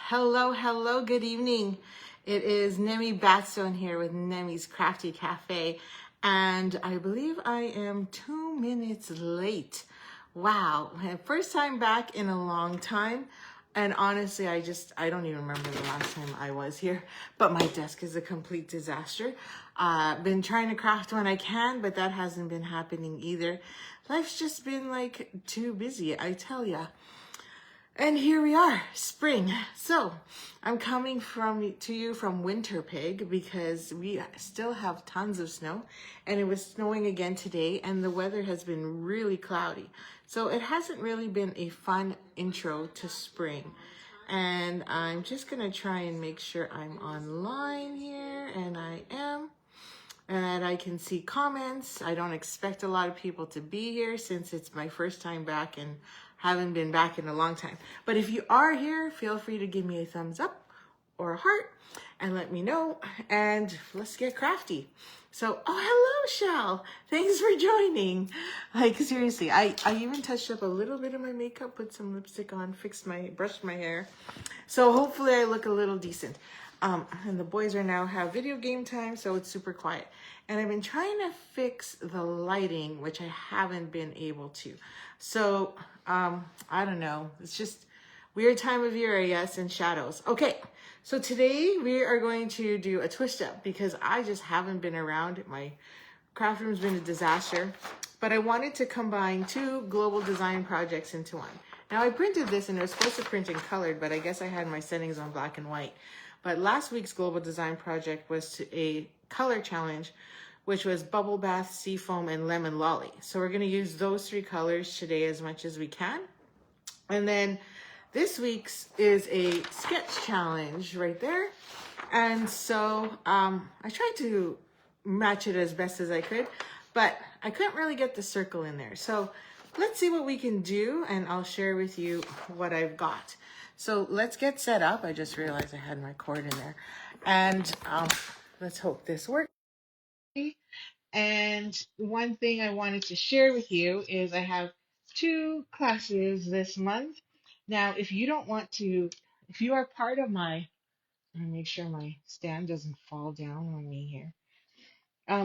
Hello, hello, good evening. It is Nemi Batstone here with Nemi's Crafty Cafe, and I believe I am 2 minutes late. Wow, my first time back in a long time. And honestly, I don't even remember the last time I was here, but my desk is a complete disaster. Been trying to craft when I can, but that hasn't been happening either. Life's just been like too busy, I tell ya. And here we are, spring. So I'm coming to you from Winter Pig because we still have tons of snow, and it was snowing again today, and the weather has been really cloudy. So it hasn't really been a fun intro to spring. And I'm just gonna try and make sure I'm online here, and I am. And I can see comments. I don't expect a lot of people to be here since it's my first time back and haven't been back in a long time. But if you are here, feel free to give me a thumbs up or a heart and let me know. And let's get crafty. So, oh, hello, Shell. Thanks for joining. Like, seriously, I even touched up a little bit of my makeup, put some lipstick on, brushed my hair. So hopefully I look a little decent. And the boys have video game time, so it's super quiet. And I've been trying to fix the lighting, which I haven't been able to. So, I don't know. It's just weird time of year, I guess, and shadows. Okay, so today we are going to do a twist up because I just haven't been around. My craft room's been a disaster, but I wanted to combine two global design projects into one. Now I printed this and it was supposed to print in colored, but I guess I had my settings on black and white. But last week's global design project was a color challenge, which was bubble bath, seafoam, and lemon lolly. So we're gonna use those three colors today as much as we can. And then this week's is a sketch challenge right there. And so I tried to match it as best as I could, but I couldn't really get the circle in there. So let's see what we can do, and I'll share with you what I've got. So let's get set up. I just realized I had my cord in there. And let's hope this works. And one thing I wanted to share with you is I have two classes this month. Now, if you don't want to, if you are part of my, let me make sure my stand doesn't fall down on me here.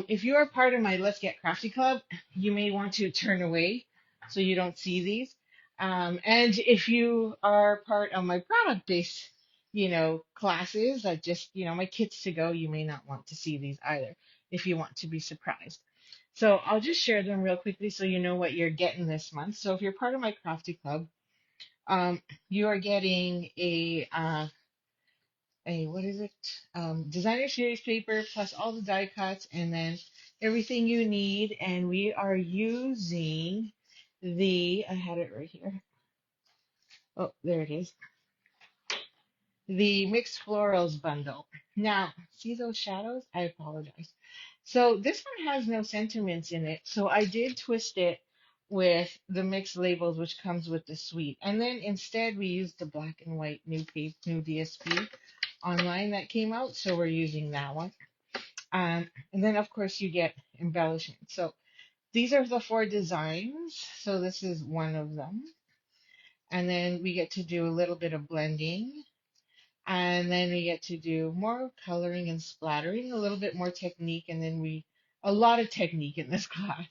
If you are part of my Let's Get Crafty Club, you may want to turn away so you don't see these. And if you are part of my product-based, classes that just, my kits to go, you may not want to see these either if you want to be surprised. So I'll just share them real quickly so you know what you're getting this month. So if you're part of my Crafty Club, you are getting what is it? Designer series paper plus all the die cuts and then everything you need. And we are using I had it right here. Oh, there it is. The mixed florals bundle. Now, see those shadows? I apologize. So this one has no sentiments in it. So I did twist it with the mixed labels, which comes with the suite. And then instead we used the black and white new DSP online that came out. So we're using that one. And then of course you get embellishment. So these are the four designs. So this is one of them. And then we get to do a little bit of blending. And then we get to do more coloring and splattering, a little bit more technique, and then a lot of technique in this class.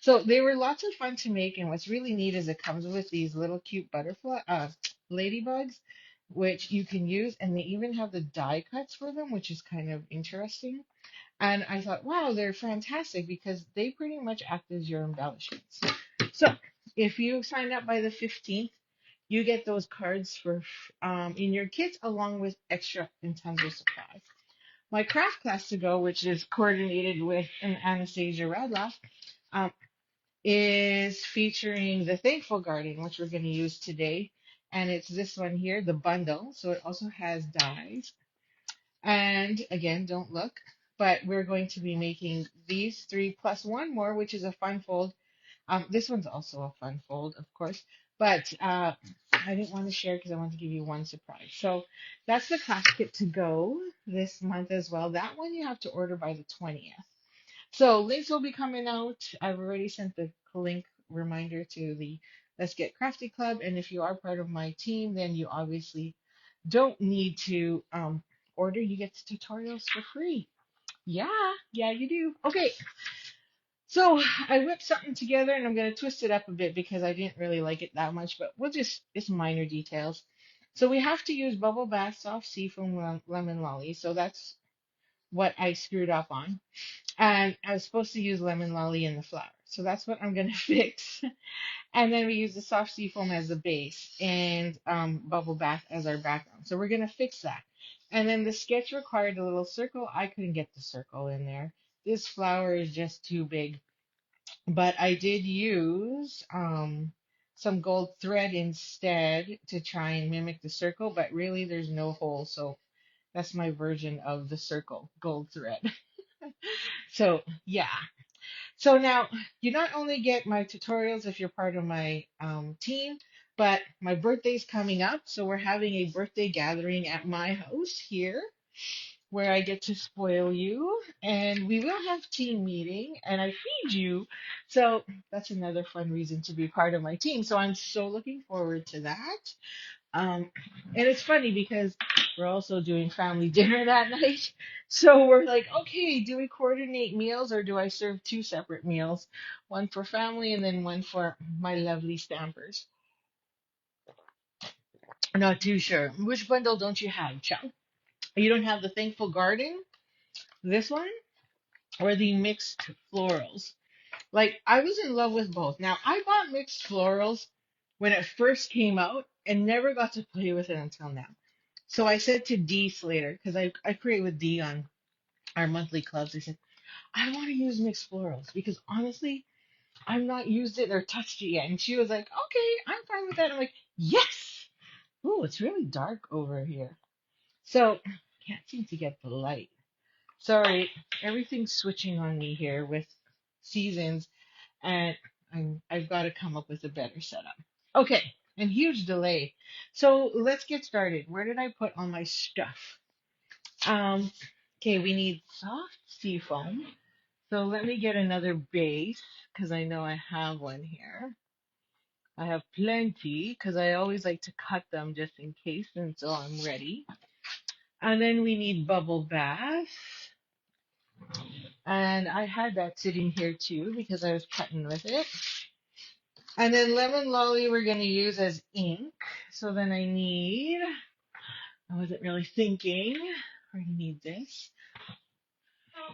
So they were lots of fun to make, and what's really neat is it comes with these little cute ladybugs, which you can use, and they even have the die cuts for them, which is kind of interesting. And I thought, wow, they're fantastic because they pretty much act as your embellishments. So if you sign up by the 15th, you get those cards for in your kit along with extra and tons of supplies. My craft class to go, which is coordinated with an Anastasia Radloff, is featuring the Thankful Garden, which we're going to use today. And it's this one here, the bundle. So it also has dies. And again, don't look, but we're going to be making these three plus one more, which is a fun fold. This one's also a fun fold, of course, but I didn't want to share because I want to give you one surprise. So that's the class kit to go this month as well. That one you have to order by the 20th. So links will be coming out. I've already sent the link reminder to the Let's Get Crafty Club. And if you are part of my team, then you obviously don't need to order. You get the tutorials for free. Yeah, yeah, you do. Okay, so I whipped something together and I'm gonna twist it up a bit because I didn't really like it that much, but it's minor details. So we have to use bubble bath soft seafoam lemon lolly. So that's what I screwed up on. And I was supposed to use lemon lolly in the flower. So that's what I'm gonna fix. And then we use the soft seafoam as the base and bubble bath as our background. So we're gonna fix that. And then the sketch required a little circle. I couldn't get the circle in there. This flower is just too big. But I did use some gold thread instead to try and mimic the circle, but really there's no hole. So that's my version of the circle, gold thread. So yeah. So now you not only get my tutorials if you're part of my team, but my birthday's coming up. So we're having a birthday gathering at my house here where I get to spoil you, and we will have team meeting, and I feed you. So that's another fun reason to be part of my team. So I'm so looking forward to that. Um, and it's funny because we're also doing family dinner that night. So we're like, okay, do we coordinate meals or do I serve two separate meals? One for family and then one for my lovely stampers. Not too sure. Which bundle don't you have, Chum? You don't have the Thankful Garden? This one? Or the mixed florals? Like, I was in love with both. Now, I bought mixed florals when it first came out and never got to play with it until now. So I said to Dee Slater, because I create with Dee on our monthly clubs, I said, I want to use mixed florals because honestly, I've not used it or touched it yet. And she was like, okay, I'm fine with that. I'm like, yes. Ooh, it's really dark over here. So can't seem to get the light. Sorry, everything's switching on me here with seasons, and I've got to come up with a better setup. Okay, and huge delay. So let's get started. Where did I put all my stuff? Um, okay, we need soft sea foam. So let me get another base because I know I have one here. I have plenty because I always like to cut them just in case until I'm ready. And then we need bubble bath. And I had that sitting here too because I was cutting with it. And then lemon lolly we're going to use as ink. So then I wasn't really thinking. We're going to need this.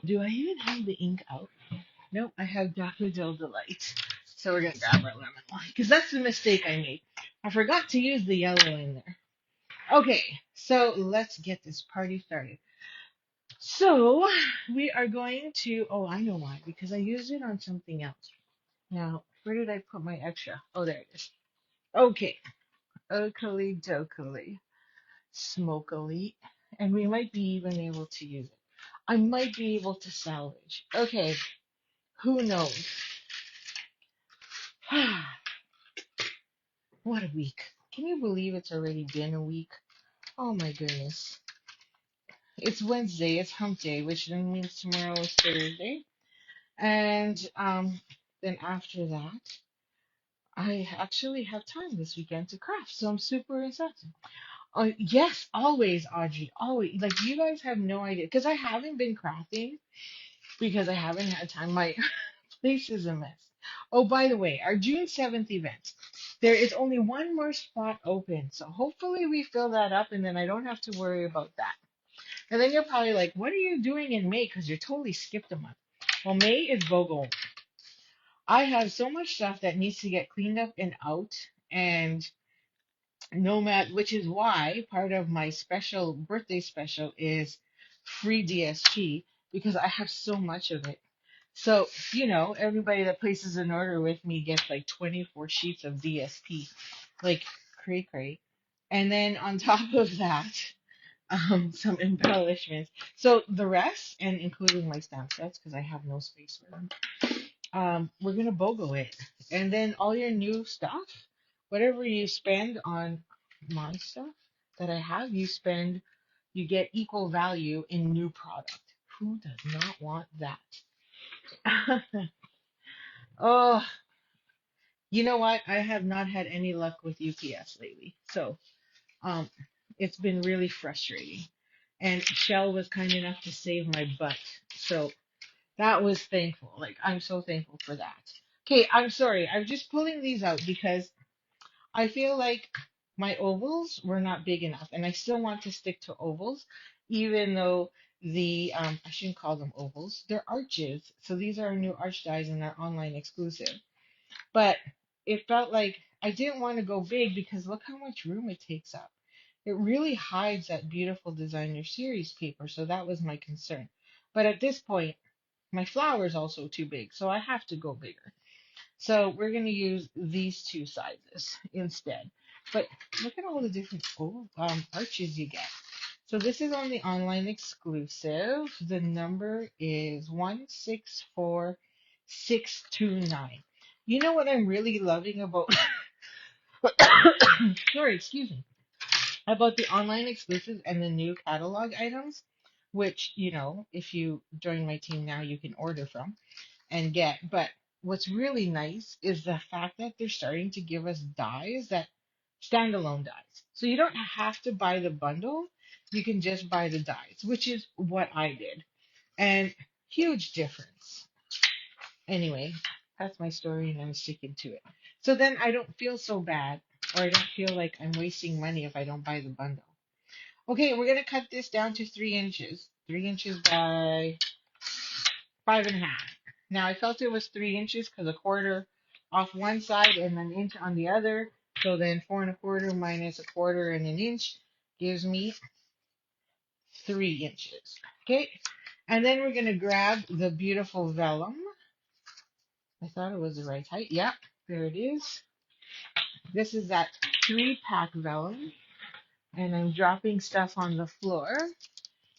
Do I even have the ink out? Nope, I have Daffodil Delight. So we're going to grab our lemon lime because that's the mistake I made. I forgot to use the yellow in there. Okay, so let's get this party started. So we are going to, oh, I know why, because I used it on something else. Now, where did I put my extra? Oh, there it is. Okay, okily dokily, smokily, and we might be even able to use it. I might be able to salvage. Okay, who knows? What a week. Can you believe it's already been a week? Oh my goodness. It's Wednesday, it's hump day, which then means tomorrow is Thursday. And then after that, I actually have time this weekend to craft. So I'm super excited. Yes, always, Audrey, always. Like you guys have no idea. Because I haven't been crafting because I haven't had time. My place is a mess. Oh, by the way, our June 7th event. There is only one more spot open. So hopefully we fill that up and then I don't have to worry about that. And then you're probably like, what are you doing in May? Because you totally skipped a month. Well, May is BOGO. I have so much stuff that needs to get cleaned up and out. And Nomad, which is why part of my special birthday special is free DSP because I have so much of it. So, everybody that places an order with me gets like 24 sheets of DSP, like cray cray. And then on top of that, some embellishments. So the rest, and including my stamp sets, because I have no space for them, we're gonna BOGO it. And then all your new stuff, whatever you spend on my stuff that I have, you get equal value in new product. Who does not want that? Oh, you know what? I have not had any luck with UPS lately. So, um, it's been really frustrating. And Shell was kind enough to save my butt. So that was thankful. Like, I'm so thankful for that. Okay, I'm sorry. I'm just pulling these out because I feel like my ovals were not big enough, and I still want to stick to ovals, even though the I shouldn't call them ovals. They're arches. So these are our new arch dies and they're online exclusive. But it felt like I didn't want to go big because look how much room it takes up. It really hides that beautiful designer series paper, so that was my concern. But at this point, my flower is also too big, so I have to go bigger. So we're going to use these two sizes instead. But look at all the different arches you get. So this is on the online exclusive. The number is 164629. You know what I'm really loving about, sorry, excuse me, about the online exclusives and the new catalog items, which, if you join my team now, you can order from and get. But what's really nice is the fact that they're starting to give us dies that standalone dies. So you don't have to buy the bundle. You can just buy the dies, which is what I did. And huge difference. Anyway, that's my story and I'm sticking to it. So then I don't feel so bad or I don't feel like I'm wasting money if I don't buy the bundle. Okay, we're going to cut this down to 3 inches. 3 inches by 5.5. Now I felt it was 3 inches because a quarter off one side and an inch on the other. So then 4.25 minus a quarter and an inch gives me 3 inches. Okay, and then we're gonna grab the beautiful vellum. I thought it was the right height. Yep, there it is. This is that 3-pack vellum, and I'm dropping stuff on the floor.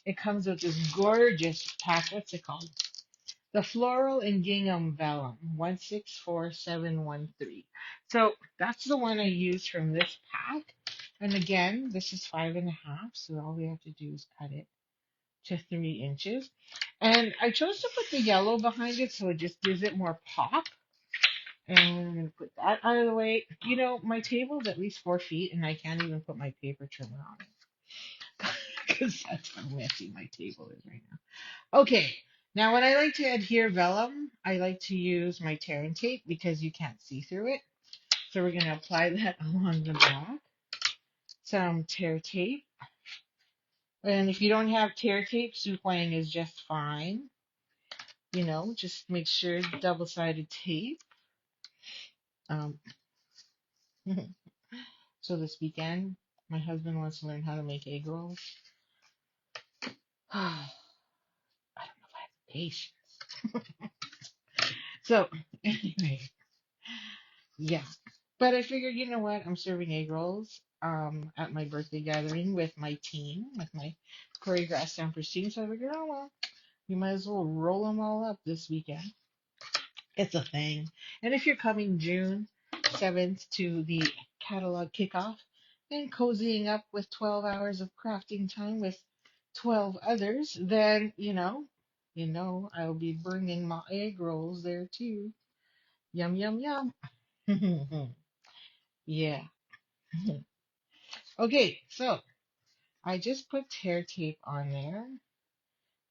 It comes with this gorgeous pack. What's it called? The Floral and Gingham Vellum, 164713. So that's the one I used from this pack. And again, this is 5.5, so all we have to do is cut it to 3 inches. And I chose to put the yellow behind it so it just gives it more pop. And I'm going to put that out of the way. My table is at least 4 feet, and I can't even put my paper trimmer on it because that's how messy my table is right now. Okay, now when I like to adhere vellum, I like to use my tear and tape because you can't see through it. So we're going to apply that along the back. Some tear tape. And if you don't have tear tape, soup wang is just fine. Just make sure double-sided tape. Um, so this weekend, my husband wants to learn how to make egg rolls. I don't know if I have patience. So anyway, yeah. But I figured, you know what? I'm serving egg rolls at my birthday gathering with my team, with my choreographed Stampers team. So I figured, oh well, you might as well roll them all up this weekend. It's a thing. And if you're coming June 7th to the catalog kickoff and cozying up with 12 hours of crafting time with 12 others, then I'll be bringing my egg rolls there too. Yum, yum, yum. Yeah. Okay, so I just put tear tape on there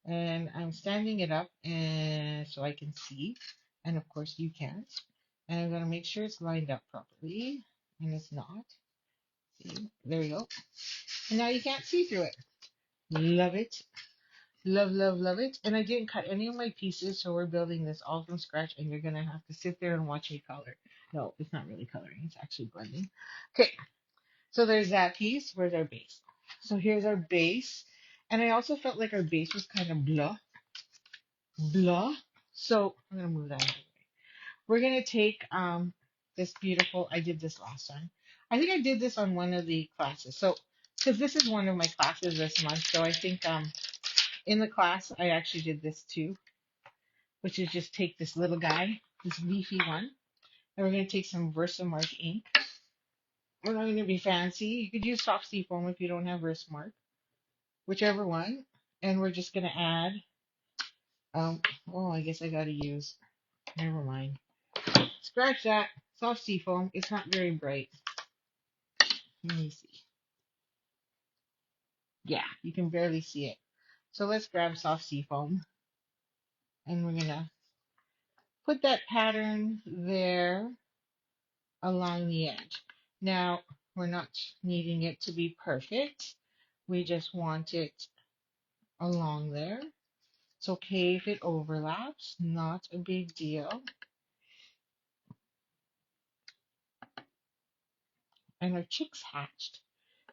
and I'm standing it up and so I can see. And of course you can't. And I'm gonna make sure it's lined up properly. And it's not. See? There you go. And now you can't see through it. Love it. Love, love, love it. And I didn't cut any of my pieces, so we're building this all from scratch and you're gonna have to sit there and watch me color. No, it's not really coloring, it's actually blending. Okay, so there's that piece. Where's our base? So here's our base. And I also felt like our base was kind of blah, blah. So I'm going to move that out of the way. We're going to take this beautiful, I did this last time. I think I did this on one of the classes. So, because this is one of my classes this month. So I think in the class, I actually did this too, which is just take this little guy, this leafy one. And we're going to take some Versamark ink. We're not going to be fancy. You could use soft seafoam if you don't have Versamark, whichever one. And we're just going to add, I guess I got to use, never mind. Scratch that. Soft seafoam. It's not very bright. Let me see. Yeah, you can barely see it. So let's grab soft sea foam and we're gonna put that pattern there along the edge. Now, we're not needing it to be perfect. We just want it along there. It's okay if it overlaps, not a big deal. And our chicks hatched.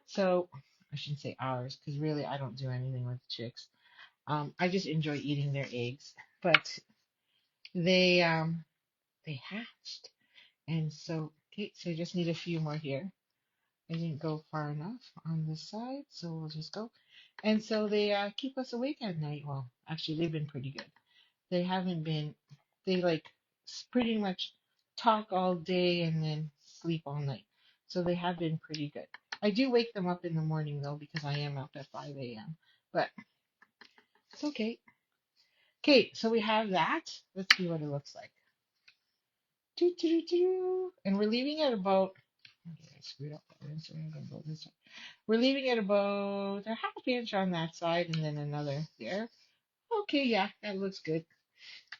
So I shouldn't say ours, because really I don't do anything with chicks. I just enjoy eating their eggs. But they hatched. And so okay, so you just need a few more here. I didn't go far enough on this side, so we'll just go. And so they keep us awake at night. Well, actually, they've been pretty good. They haven't been, they like pretty much talk all day and then sleep all night. So they have been pretty good. I do wake them up in the morning though, because I am up at 5 a.m. But it's okay. Okay, so we have that. Let's see what it looks like. And we're leaving it about, okay, I screwed up that one, so I'm going to go this way. We're leaving it about a half inch on that side and then another there. Okay, yeah, that looks good.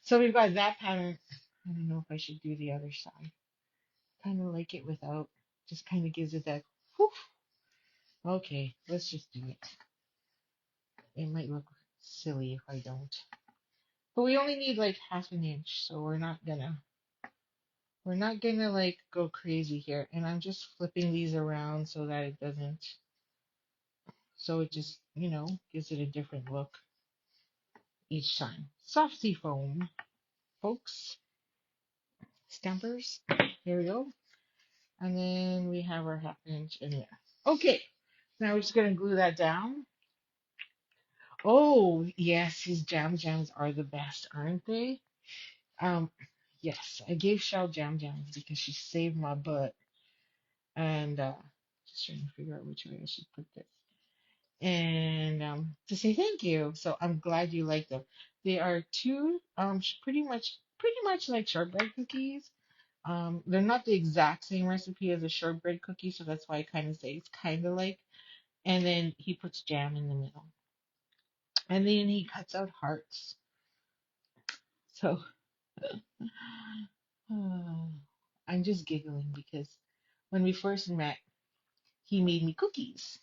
So we've got that pattern. I don't know if I should do the other side. Kind of like it without, just kind of gives it that, whew. Okay, let's just do it. It might look silly if I don't. But we only need like half an inch, so we're not gonna like go crazy here. And I'm just flipping these around so that it doesn't, so it just, gives it a different look each time. Soft sea foam, folks. Stampers. There we go. And then we have our half inch in there. Okay. Now we're just gonna glue that down. Oh, yes, his jams are the best, aren't they? Um, yes, I gave Shell jams because she saved my butt. And just trying to figure out which way I should put this. And to say thank you. So I'm glad you like them. They are two pretty much like shortbread cookies. They're not the exact same recipe as a shortbread cookie, so that's why I kind of say it's kind of like. And then he puts jam in the middle, and then he cuts out hearts. So I'm just giggling because when we first met, he made me cookies.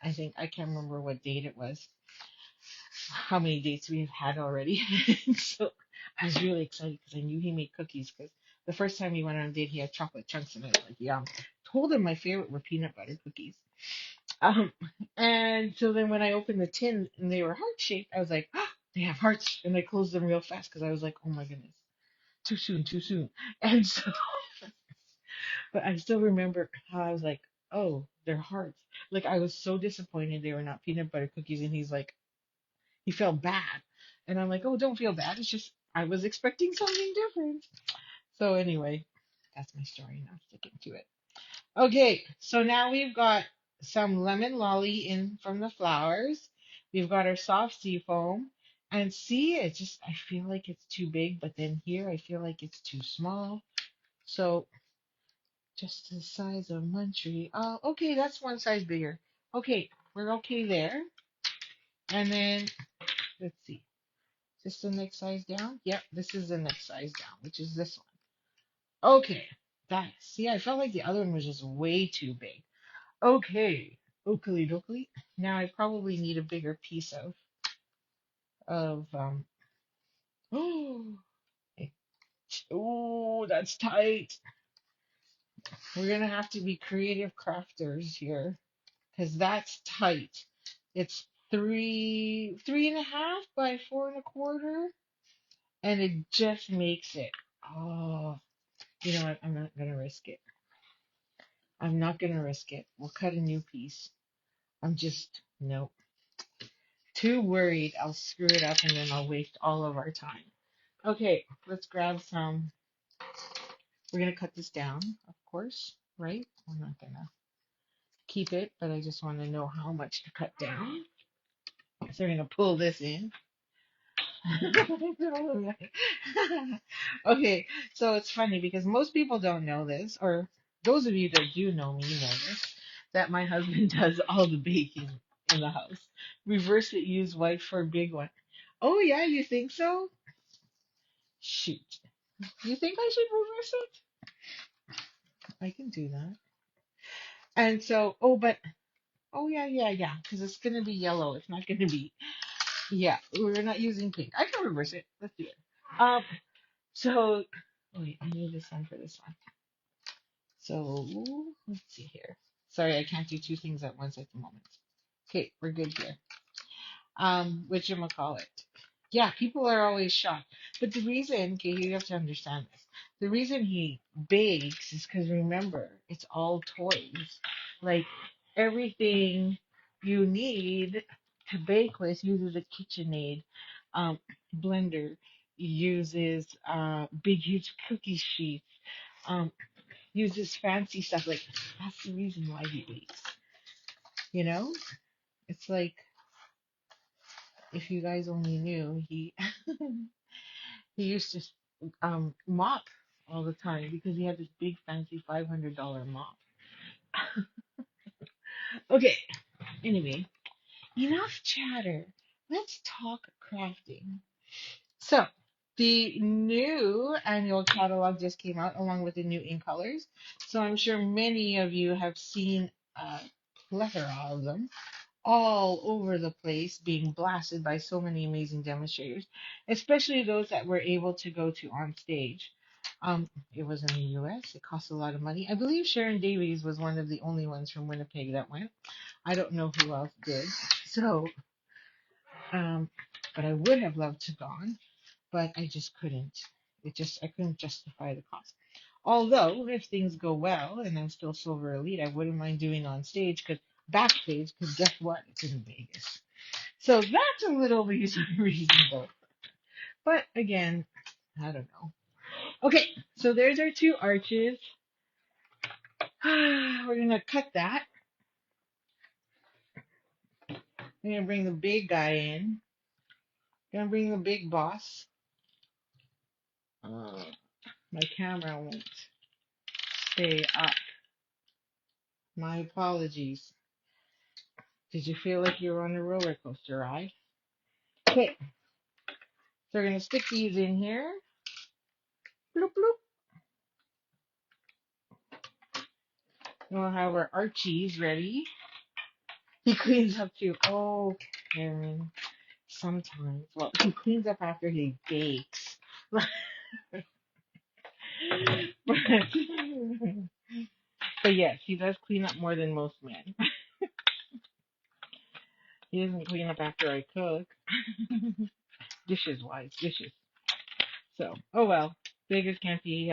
I think I can't remember what date it was, how many dates we've had already. So I was really excited because I knew he made cookies because the first time we went on a date, he had chocolate chunks in it. Like, yum. Told him my favorite were peanut butter cookies. Um, and so then when I opened the tin and they were heart shaped, I was like, oh, they have hearts. And I closed them real fast because I was like, oh my goodness, too soon, too soon. And so, but I still remember how I was like, oh, they're hearts. Like I was so disappointed they were not peanut butter cookies. And he's like, he felt bad. And I'm like, oh, don't feel bad. It's just, I was expecting something different. So anyway, that's my story. Now sticking to it. Okay, so now we've got some lemon lolly in from the flowers. We've got our soft sea foam. And see, I feel like it's too big, but then here I feel like it's too small. So just the size of Montreal. Okay, that's one size bigger. Okay, we're okay there. And then, let's see. Is this the next size down? Yep, this is the next size down, which is this one. Okay, see, I felt like the other one was just way too big. Okay, oakley dokley. Now I probably need a bigger piece of. Oh, that's tight. We're gonna have to be creative crafters here because that's tight. It's three and a half by 4 1/4, and it just makes it. Oh, you know what? I'm not gonna risk it. I'm not gonna risk it. We'll cut a new piece. I'm just no. Too worried I'll screw it up and then I'll waste all of our time. Okay, let's grab some. We're gonna cut this down, of course, right? I'm not gonna keep it, but I just want to know how much to cut down. So we're gonna pull this in. Okay, so it's funny because most people don't know this, or those of you that do know me know this, that my husband does all the baking in the house. Reverse it, use white for big one. Oh yeah, you think so? Shoot. You think I should reverse it? I can do that. And so, oh, but, oh yeah, yeah, yeah, because it's going to be yellow. It's not going to be, yeah, we're not using pink. I can reverse it. Let's do it. So, wait, I need this one for this one. So, let's see here. Sorry, I can't do two things at once at the moment. Okay, we're good here. Whatchamacallit. Yeah, people are always shocked. But the reason, okay, you have to understand this. The reason he bakes is because remember, it's all toys. Like everything you need to bake with uses a KitchenAid blender, uses big huge cookie sheets, um, uses fancy stuff. Like that's the reason why he bakes. You know? It's like if you guys only knew, he he used to mop all the time because he had this big fancy $500 mop. Okay, anyway, enough chatter. Let's talk crafting. So, the new annual catalog just came out along with the new ink colors. So, I'm sure many of you have seen a plethora of them all over the place being blasted by so many amazing demonstrators, especially those that were able to go to on stage. It was in the US. It cost a lot of money. I believe Sharon Davies was one of the only ones from Winnipeg that went. I don't know who else did. So, um, but I would have loved to gone, but I just couldn't. I couldn't justify the cost. Although, if things go well and I'm still Silver Elite, I wouldn't mind doing on stage because backstage, because guess what? It's in Vegas. So that's a little reasonable. But again, I don't know. Okay, so there's our two arches. We're gonna cut that. We're gonna bring the big guy in. Gonna bring the big boss. Uh, my camera won't stay up. My apologies. Did you feel like you were on a roller coaster ride? Okay, so we're gonna stick these in here. Bloop bloop. And we'll have our Archies ready. He cleans up too. Oh, Karen. Sometimes. Well, he cleans up after he bakes. but, but yes, he does clean up more than most men. He doesn't clean up after I cook. Dishes wise, dishes. So, oh well. Beggars can't be,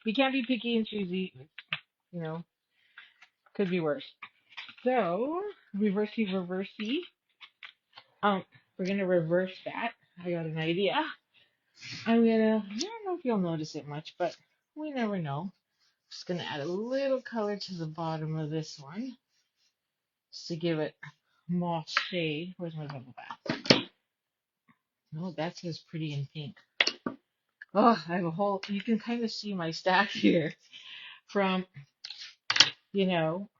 we can't be picky and choosy. You know, could be worse. So, reversey, reversey. Um, we're gonna reverse that. I got an idea. I don't know if you'll notice it much, but we never know. Just gonna add a little color to the bottom of this one, just to give it moss shade. Where's my bubble bath? Oh, that's as pretty in pink. Oh, I have a whole, you can kind of see my stack here from, you know,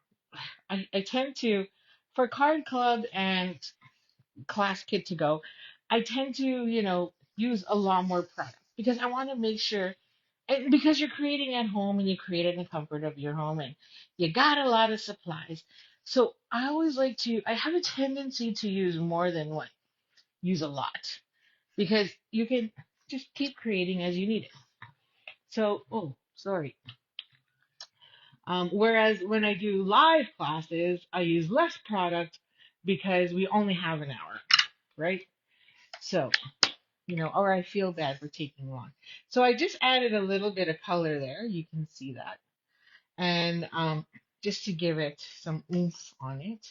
I tend to, for card club and class kit to go, I tend to, use a lot more product because I want to make sure, and because you're creating at home and you create it in the comfort of your home and you got a lot of supplies. So I always like to, I have a tendency to use more than one, use a lot because you can just keep creating as you need it. So, oh, sorry. Whereas when I do live classes, I use less product because we only have an hour, right? So, or I feel bad for taking long. So I just added a little bit of color there. You can see that. And just to give it some oomph on it.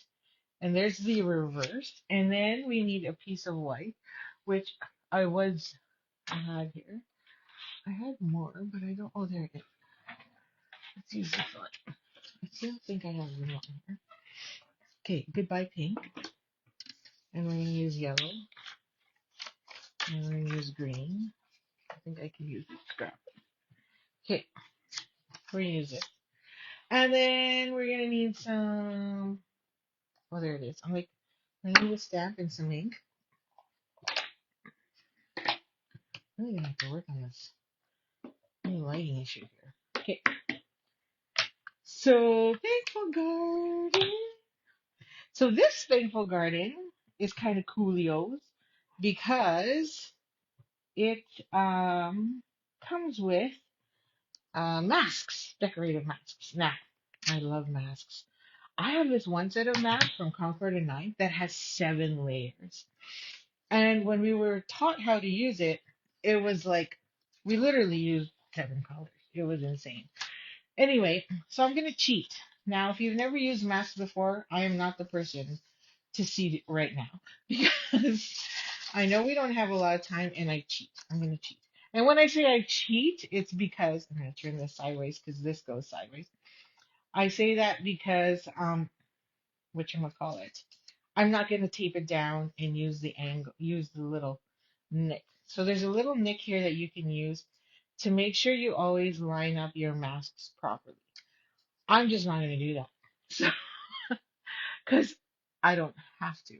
And there's the reverse. And then we need a piece of white, which I had here. I had more, but I don't, oh, there it is. Let's use this one. I still think I have one here. Okay, goodbye pink. And we're going to use yellow. And we're going to use green. I think I can use this scrap. Okay, we're going to use it. And then we're going to need some, oh, there it is. I'm like I need a stamp and some ink. I'm really gonna have to work on this new lighting issue here. Okay, so thankful garden. So this thankful garden is kind of coolio's because it comes with masks, decorative masks. Now, I love masks. I have this one set of masks from Concord and Nine that has 7 layers. And when we were taught how to use it, it was like we literally used 7 colors. It was insane. Anyway, so I'm gonna cheat. Now, if you've never used masks before, I am not the person to see it right now because I know we don't have a lot of time and I cheat. I'm gonna cheat. And when I say I cheat, it's because I'm gonna turn this sideways because this goes sideways. I say that because whatchamacallit, I'm not gonna tape it down and use the angle, use the little nick. So there's a little nick here that you can use to make sure you always line up your masks properly. I'm just not gonna do that. So, because I don't have to.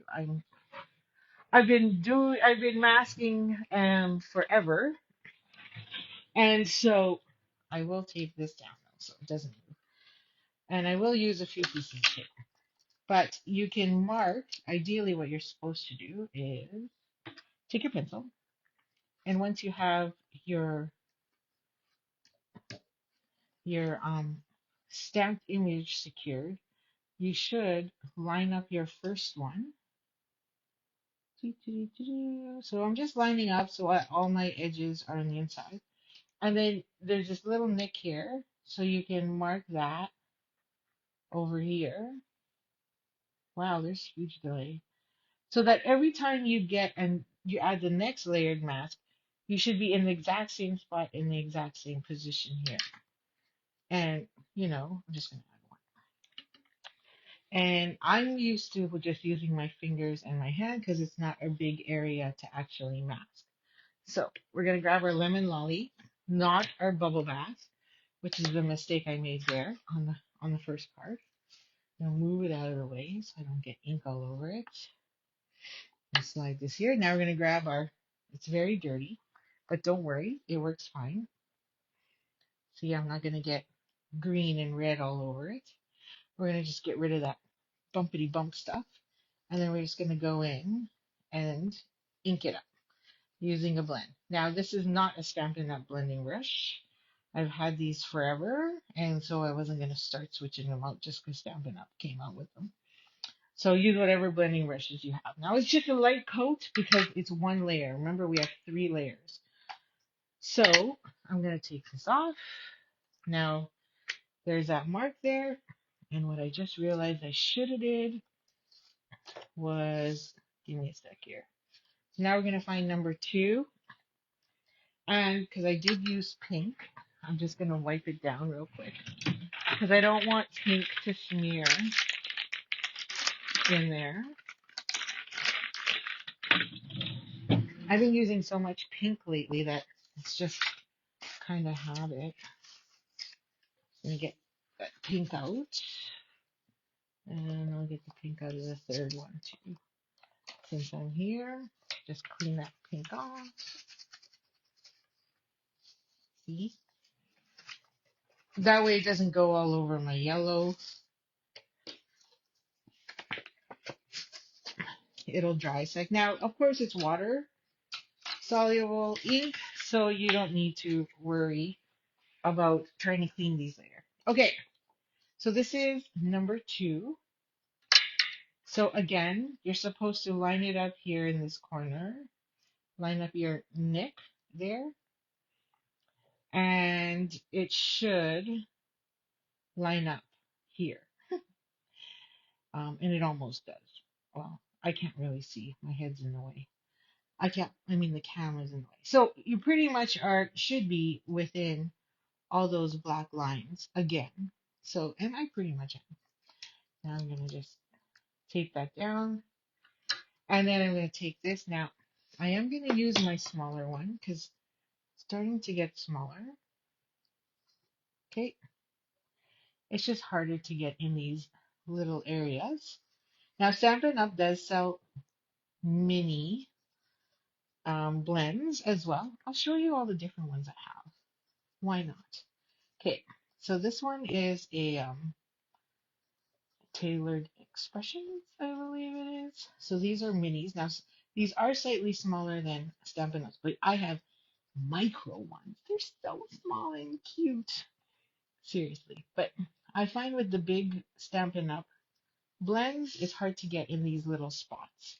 I've been masking forever, and so I will tape this down though, so it doesn't move. And I will use a few pieces of tape. But you can mark, ideally what you're supposed to do is take your pencil, and once you have your your stamped image secured, you should line up your first one. So I'm just lining up so all my edges are on the inside. And then there's this little nick here, so you can mark that over here. Wow, there's huge delay. So that every time you get and you add the next layered mask, you should be in the exact same spot in the exact same position here. And I'm just gonna add one. And I'm used to just using my fingers and my hand because it's not a big area to actually mask. So we're gonna grab our lemon lolly, not our bubble bath, which is the mistake I made there on the first part. Now move it out of the way so I don't get ink all over it. And slide this here. Now we're gonna grab our. It's very dirty, but don't worry, it works fine. See, I'm not gonna get green and red all over it. We're gonna just get rid of that bumpity bump stuff, and then we're just gonna go in and ink it up using a blend. Now, this is not a Stampin' Up! Blending brush. I've had these forever, and so I wasn't going to start switching them out just because Stampin' Up! Came out with them. So use whatever blending brushes you have. Now, it's just a light coat because it's one layer. Remember, we have 3 layers. So I'm going to take this off. Now, there's that mark there. And what I just realized I should have did was, give me a sec here. So now we're going to find number 2. And because I did use pink, I'm just going to wipe it down real quick. Because I don't want pink to smear in there. I've been using so much pink lately that it's just kind of habit. I'm going to get that pink out. And I'll get the pink out of the third one too. Since I'm here, just clean that pink off. See? That way it doesn't go all over my yellow. It'll dry sec. Now, of course, it's water soluble ink, so you don't need to worry about trying to clean these later. Okay, so this is number 2. So again, you're supposed to line it up here in this corner, line up your nick there, and it should line up here. And it almost does. Well, I can't really see. My head's in the way. The camera's in the way. So you pretty much should be within all those black lines again. So, and I pretty much am. Now I'm going to just tape that down. And then I'm going to take this. Now, I am going to use my smaller one because it's starting to get smaller. Okay. It's just harder to get in these little areas. Now, Stampin' Up does sell mini blends as well. I'll show you all the different ones I have. Why not? Okay, so this one is a tailored expressions, I believe it is. So these are minis. Now, these are slightly smaller than Stampin' Ups, but I have micro ones. They're so small and cute. Seriously. But I find with the big Stampin' Up blends, it's hard to get in these little spots.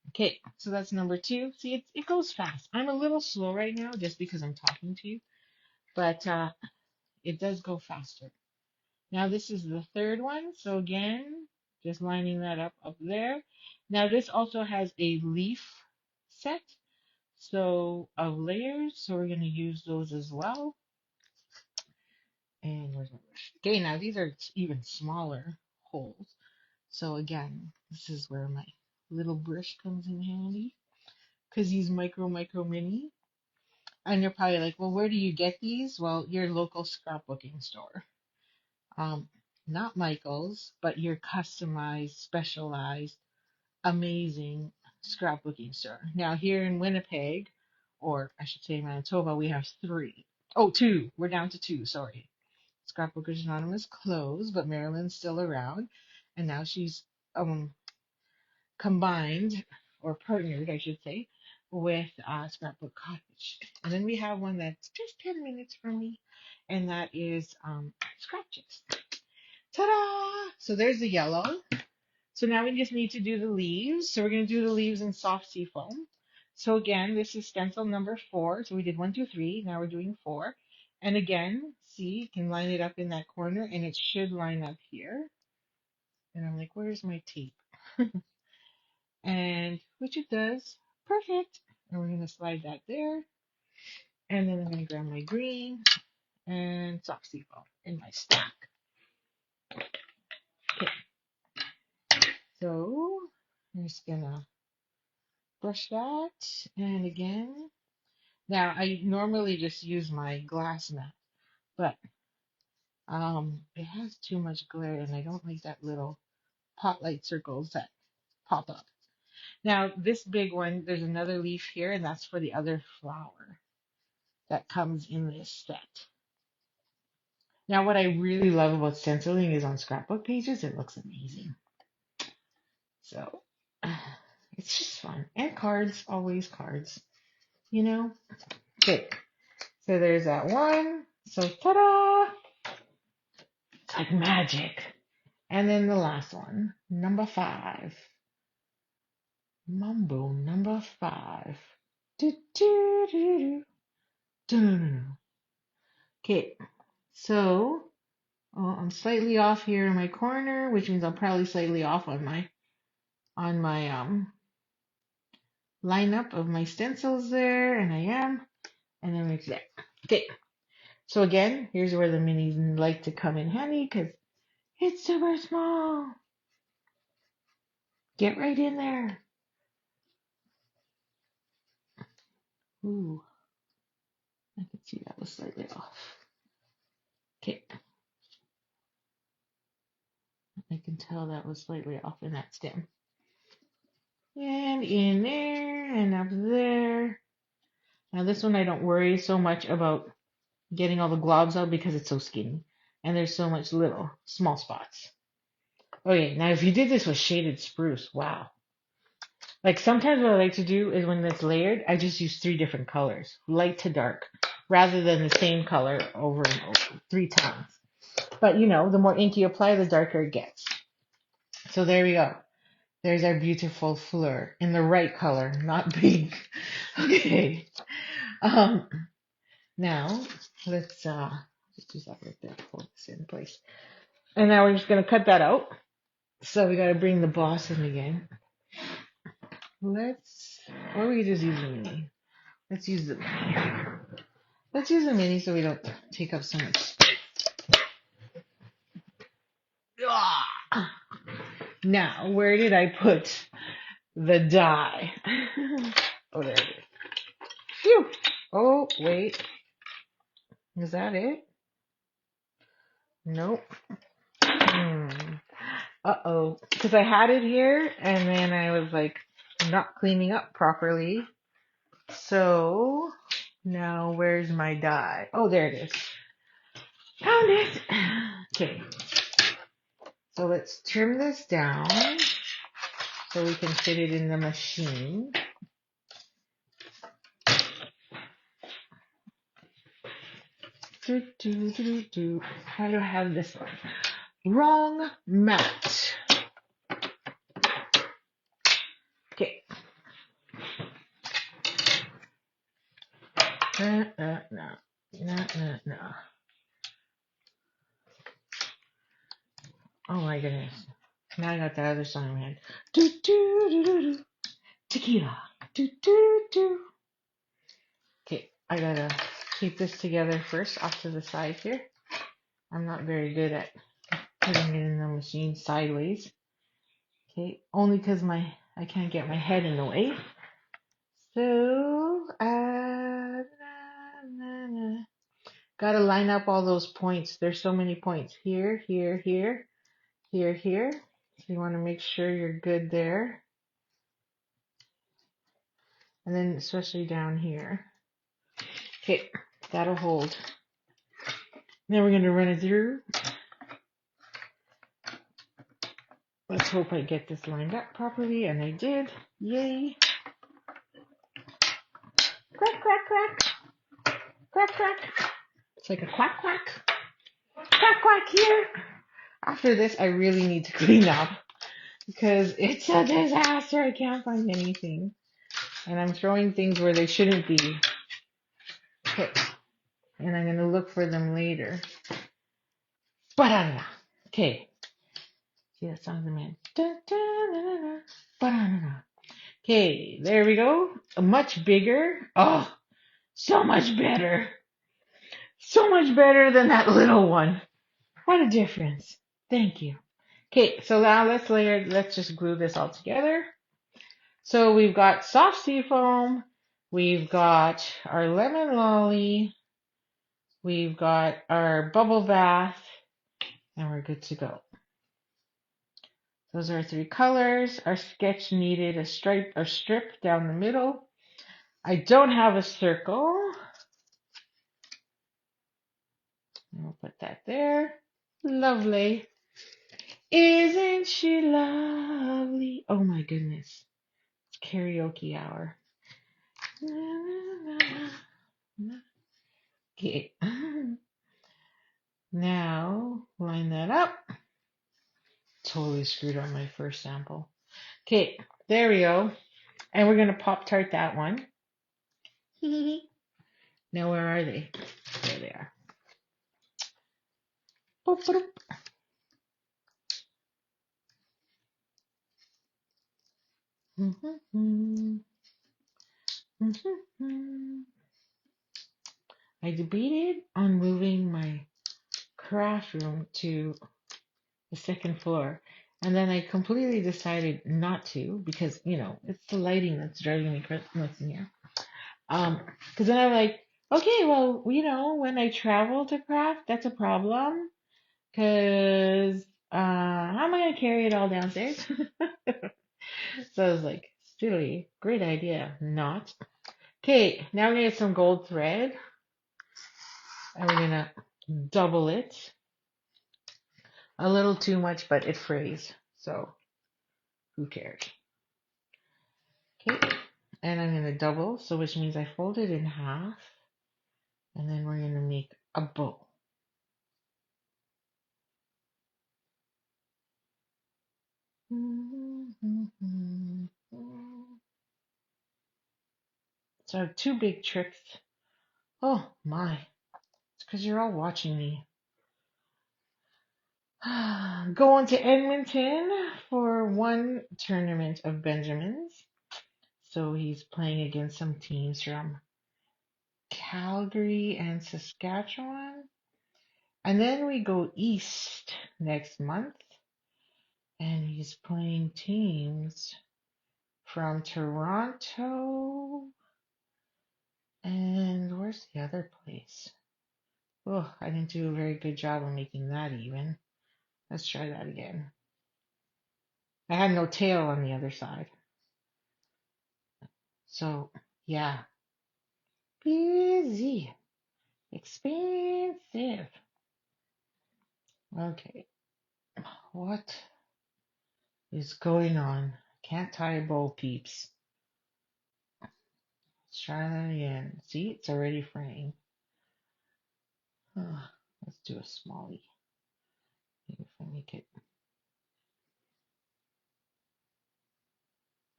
Okay, so that's number two. See, it goes fast. I'm a little slow right now just because I'm talking to you, but it does go faster. Now this is the third one. So again, just lining that up there. Now this also has a leaf set, so of layers. So we're going to use those as well. And where's my brush? Okay, now these are even smaller holes. So again, this is where my little brush comes in handy because these micro mini. And you're probably like, well, where do you get these? Well, your local scrapbooking store. Um, Not Michael's, but your customized, specialized, amazing scrapbooking store. Now here in Winnipeg, or I should say Manitoba, we have three. Oh, two. We're down to two, sorry. Scrapbookers Anonymous closed, but Marilyn's still around. And now she's combined or partnered, I should say, with Scrapbook Cottage. And then we have one that's just 10 minutes from me, and that is Scratches. Ta-da! So there's the yellow. So now we just need to do the leaves. So we're going to do the leaves in soft sea foam. So again, this is stencil number 4. So we did 1, 2, 3. Now we're doing 4. And again, see, you can line it up in that corner, and it should line up here. And I'm like, where's my tape? And which it does. Perfect. And we're going to slide that there. And then I'm going to grab my green and soft sea foam in my stack. Okay. So I'm just going to brush that. And again, now I normally just use my glass mat, but it has too much glare and I don't like that little pot light circles that pop up. Now this big one, there's another leaf here, and that's for the other flower that comes in this set. Now what I really love about stenciling is on scrapbook pages, it looks amazing. So it's just fun. And cards, always cards, you know? Okay, so there's that one. So ta-da! It's like magic. And then the last one, number 5. Mambo number 5. Do, do, do, do, do. Okay, so I'm slightly off here in my corner, which means I'm probably slightly off on my lineup of my stencils there, and I am, and then it's there. Okay, so again, here's where the minis like to come in handy because it's super small. Get right in there. Ooh, I could see that was slightly off. Okay, I can tell that was slightly off in that stem. And in there and up there. Now this one I don't worry so much about getting all the globs out because it's so skinny. And there's so much little small spots. Okay, now if you did this with shaded spruce, wow. Like sometimes what I like to do is when it's layered, I just use 3 different colors, light to dark, rather than the same color over and over 3 times. But you know, the more ink you apply, the darker it gets. So there we go. There's our beautiful fleur in the right color, not pink. Okay. Um, Now let's use that right there, hold this in place. And now we're just gonna cut that out. So we gotta bring the boss in again. Or we could just use the mini. Let's use the mini. Let's use the mini so we don't take up so much space. Ah! Now, where did I put the die? Oh, there it is. Phew. Oh, wait. Is that it? Nope. Uh-oh. Because I had it here and then I was like not cleaning up properly. So now where's my die? Oh, there it is. Found it. Okay. So let's trim this down so we can fit it in the machine. How do I have this one? Wrong mat. Okay. No. Oh my goodness. Now I got the other song in my head. Do do do do do. Tequila. Do do do. Okay, I gotta keep this together first off to the side here. I'm not very good at putting it in the machine sideways. Okay, only because I can't get my head in the way. So, gotta line up all those points. There's so many points. Here, here, here, here, here. So you want to make sure you're good there. And then especially down here. Okay, that'll hold. Then we're going to run it through. Let's hope I get this lined up properly, and I did. Yay. Crack, crack, crack. Crack, crack. It's like a quack, quack. Quack, quack here. After this, I really need to clean up because it's a disaster. I can't find anything. And I'm throwing things where they shouldn't be. Okay. And I'm going to look for them later. Banana. Okay. See that song's a man. Banana. Okay, there we go. Much bigger. Oh, so much better. So much better than that little one. What a difference. Thank you. Okay, so now let's just glue this all together. So we've got soft sea foam, we've got our lemon lolly, we've got our bubble bath, and we're good to go. Those are our three colors. Our sketch needed a strip down the middle. I don't have a circle. I'll put that there. Lovely. Isn't she lovely? Oh my goodness. It's karaoke hour. Okay. Now, line that up. Totally screwed on my first sample. Okay, there we go. And we're going to Pop-Tart that one. Now, where are they? There they are. Boop, boop. I debated on moving my craft room to the second floor. And then I completely decided not to because, it's the lighting that's driving me nuts in here. Because then I'm like, okay, well, when I travel to craft, that's a problem. Because how am I going to carry it all downstairs? So I was like, silly, great idea, not. Okay, now we're going to get some gold thread. And we're going to double it. A little too much, but it frays. So who cares? Okay, and I'm going to double, so which means I fold it in half. And then we're going to make a bow. So two big tricks. Oh my, it's because you're all watching me. Going to Edmonton for one tournament of Benjamins. So he's playing against some teams from Calgary and Saskatchewan. And then we go east next month. And he's playing teams from Toronto. And where's the other place? Oh, I didn't do a very good job of making that even. Let's try that again. I had no tail on the other side. So, yeah. Busy. Expensive. Okay. What is going on? Can't tie a bow, peeps. Let's try that again. See, it's already fraying. Let's do a smallie. Maybe if I make it.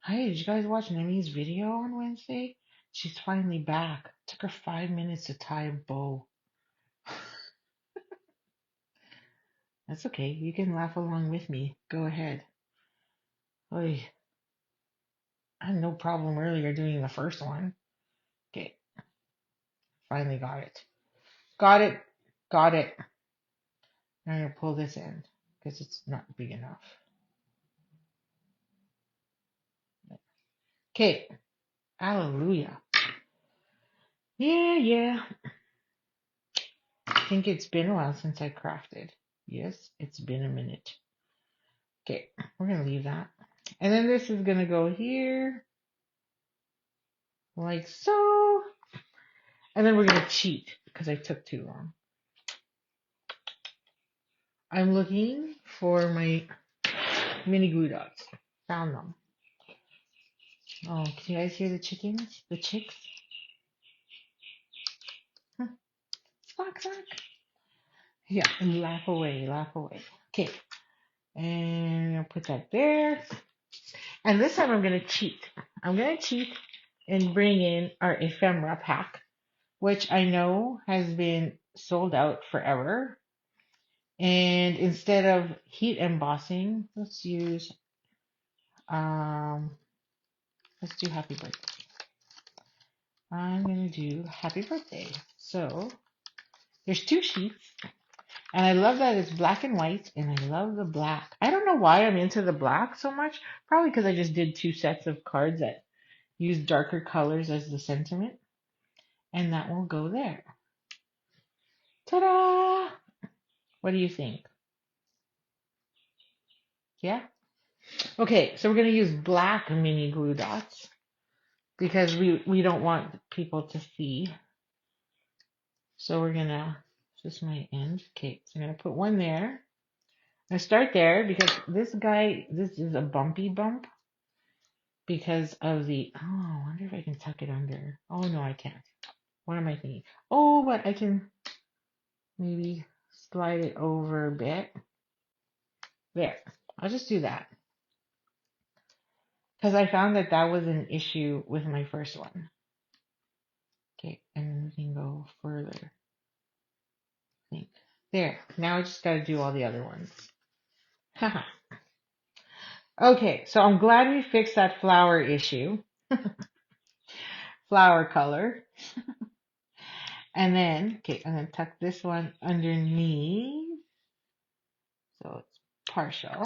Hey, did you guys watch Nemi's video on Wednesday? She's finally back. Took her 5 minutes to tie a bow. That's okay. You can laugh along with me. Go ahead. Oy, I had no problem earlier doing the first one. Okay, finally got it. Got it. Got it. Now I'm going to pull this in because it's not big enough. Okay. Hallelujah. Yeah. I think it's been a while since I crafted. Yes, it's been a minute. Okay, we're going to leave that. And then this is going to go here, like so. And then we're going to cheat because I took too long. I'm looking for my mini glue dots. Found them. Oh, can you guys hear the chickens? The chicks? Squawk, squawk. Yeah, laugh away, laugh away. Okay, and I'll put that there. And this time I'm going to cheat. I'm going to cheat and bring in our ephemera pack, which I know has been sold out forever. And instead of heat embossing, let's use, let's do happy birthday. I'm going to do happy birthday. So there's 2 sheets. And I love that it's black and white, and I love the black. I don't know why I'm into the black so much. Probably because I just did 2 sets of cards that use darker colors as the sentiment. And that will go there. Ta-da! What do you think? Yeah? Okay, so we're going to use black mini glue dots because we don't want people to see. So we're going to, this is my end. Okay, so I'm going to put one there. I start there because this guy, this is a bumpy bump because of the, oh, I wonder if I can tuck it under. Oh, no, I can't. What am I thinking? Oh, but I can maybe slide it over a bit. There, I'll just do that. Because I found that that was an issue with my first one. Okay, and we can go further. I think. There, now I just got to do all the other ones. Haha. Okay, so I'm glad we fixed that flower issue. Flower color. And then, okay, I'm going to tuck this one underneath. So it's partial.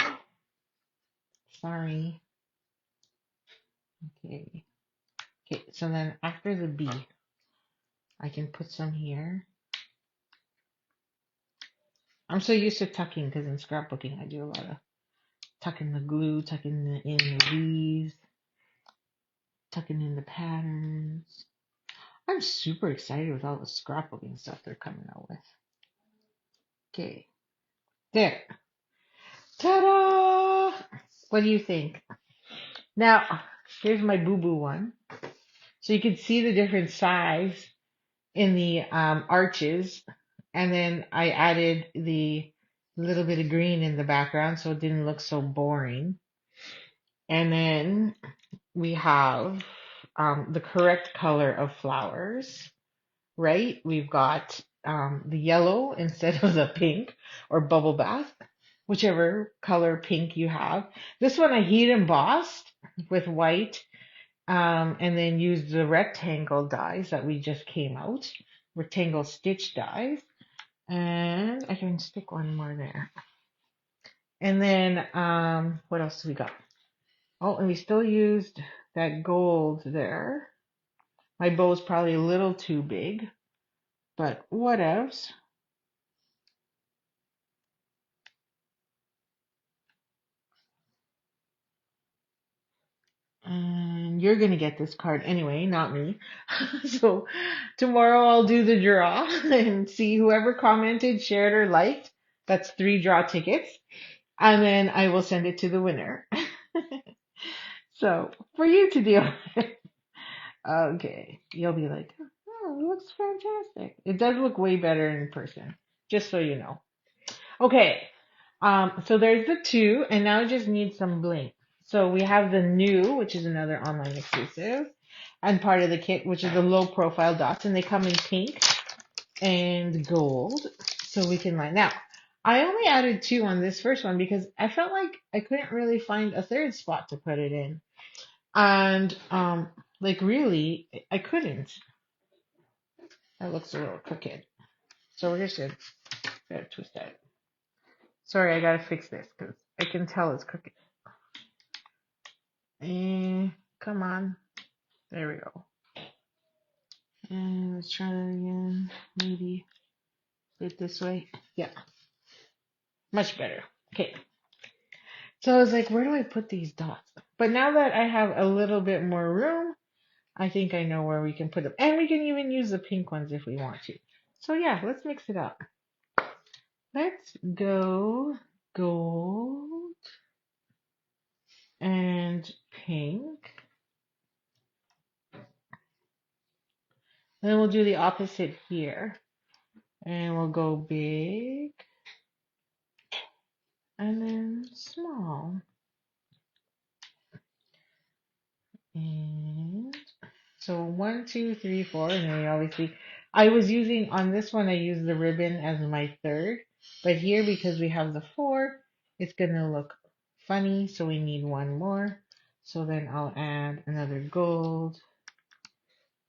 Sorry. Okay. Okay, so then after the B, I can put some here. I'm so used to tucking because in scrapbooking I do a lot of tucking the glue, tucking in the leaves, tucking in the patterns. I'm super excited with all the scrapbooking stuff they're coming out with. Okay, there. Ta-da! What do you think? Now, here's my boo-boo one. So you can see the different size in the arches. And then I added the little bit of green in the background so it didn't look so boring. And then we have the correct color of flowers, right? We've got the yellow instead of the pink or bubble bath, whichever color pink you have. This one I heat embossed with white and then used the rectangle dies that we just came out, rectangle stitch dies. And I can stick one more there. And then what else do we got? Oh, and we still used that gold there. My bow's probably a little too big, but what else? you're gonna get this card anyway, not me. So tomorrow I'll do the draw and see whoever commented, shared, or liked. That's 3 draw tickets. And then I will send it to the winner. So for you to deal with. Okay. You'll be like, oh, it looks fantastic. It does look way better in person, just so you know. Okay. So there's the two, and now I just need some bling. So we have the new, which is another online exclusive, and part of the kit, which is the low profile dots, and they come in pink and gold. So we can line. Now, I only added two on this first one because I felt like I couldn't really find a third spot to put it in. And like really, I couldn't. That looks a little crooked. So we're just gonna twist that. Sorry, I gotta fix this because I can tell it's crooked. And come on. There we go. And let's try that again. Maybe it this way. Yeah, much better. Okay. So I was like, where do I put these dots? But now that I have a little bit more room, I think I know where we can put them. And we can even use the pink ones if we want to. So yeah, let's mix it up. Let's go gold and pink. Then we'll do the opposite here. And we'll go big and then small. And so 1, 2, 3, 4. And then we obviously, I was using, on this one, I used the ribbon as my third. But here, because we have the 4, it's going to look funny. So we need one more. So then I'll add another gold.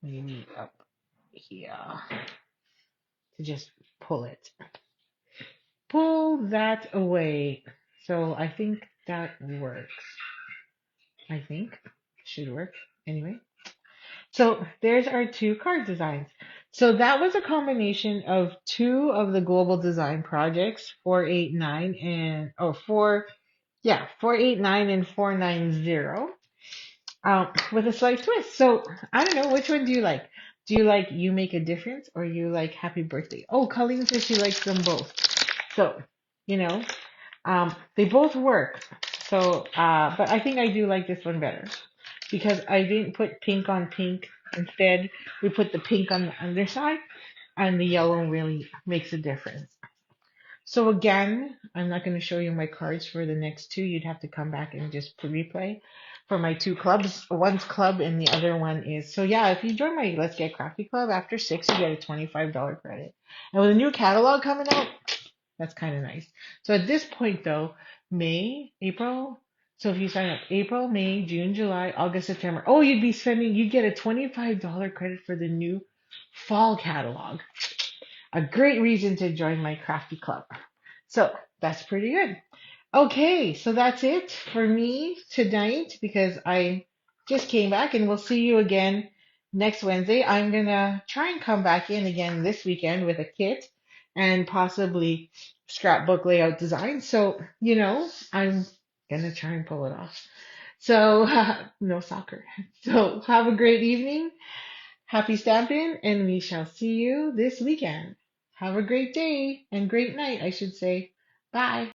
Maybe up here to just pull it. Pull that away. So I think that works. I think should work anyway. So there's our two card designs. So that was a combination of two of the global design projects, 489 and 489 and 490, with a slight twist. So I don't know, which one do you like? Do you like You Make a Difference or you like Happy Birthday? Oh, Colleen says she likes them both. So, you know, they both work. So, but I think I do like this one better because I didn't put pink on pink. Instead, we put the pink on the underside and the yellow really makes a difference. So again, I'm not going to show you my cards for the next two. You'd have to come back and just replay for my two clubs. One's club and the other one is. So yeah, if you join my Let's Get Crafty Club after 6, you get a $25 credit. And with a new catalog coming out, that's kind of nice. So at this point though, May, April. So if you sign up April, May, June, July, August, September. Oh, you'd get a $25 credit for the new fall catalog. A great reason to join my crafty club. So that's pretty good. Okay, so that's it for me tonight because I just came back and we'll see you again next Wednesday. I'm gonna try and come back in again this weekend with a kit and possibly scrapbook layout design. So, I'm gonna try and pull it off. So, no soccer. So, have a great evening. Happy stamping, and we shall see you this weekend. Have a great day and great night, I should say. Bye.